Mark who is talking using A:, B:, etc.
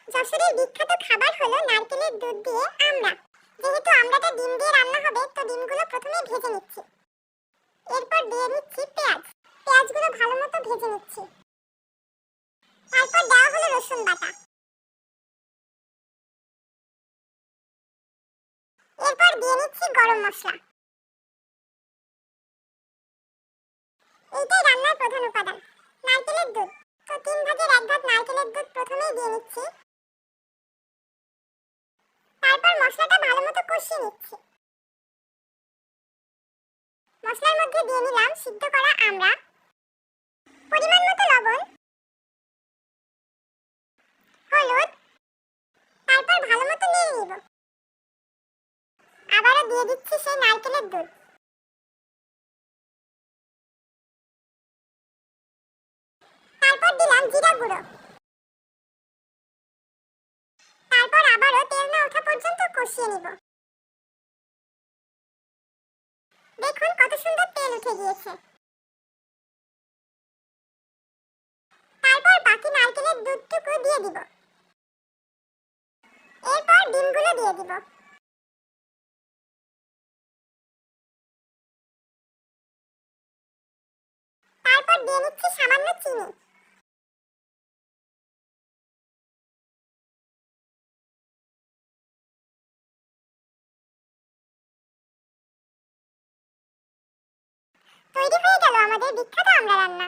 A: যশোরের বিখ্যাত খাবার হলো নারকেলের দুধ দিয়ে আমড়া। যেহেতু আমড়াটা ডিম দিয়ে রান্না হবে, তো ডিমগুলো প্রথমে ভেজে নিচ্ছি। এরপর দিয়ে দিচ্ছি পেঁয়াজ। পেঁয়াজগুলো ভালো মতো ভেজে নিচ্ছি। তারপর দেওয়া হলো রসুন বাটা। এরপর দিয়ে নিচ্ছি গরম মশলা। এইটাই রান্নার প্রধান উপাদান, নারকেলের দুধ। তো 3 ভাগের 1 ভাগ নারকেলের দুধ প্রথমেই দিয়ে নিচ্ছি। তারপর মশলাটা ভালো মতো কষিয়ে নিচ্ছি। মশলার মধ্যে দিয়ে নিলাম সিদ্ধ করা আমড়া, পরিমাণ মতো লবণ, হলুদ। তারপর ভালো মতো নেড়ে নিব। আবারও দিয়ে দিচ্ছি সেই নারকেলের দুধ। তারপর দিলাম জিরা গুঁড়ো। তারপর আবারও তেল না ওঠা পর্যন্ত কষিয়ে নিব। দেখুন কত সুন্দর তেল উঠে গিয়েছে। তারপর বাকি নারকেলের দুধটুকু দিয়ে দিব। এরপর ডিমগুলো দিয়ে দিব। তারপর দিয়ে নিচ্ছি সামান্য চিনি। তৈরি হয়ে গেল আমাদের বিখ্যাত আমড়া রান্না।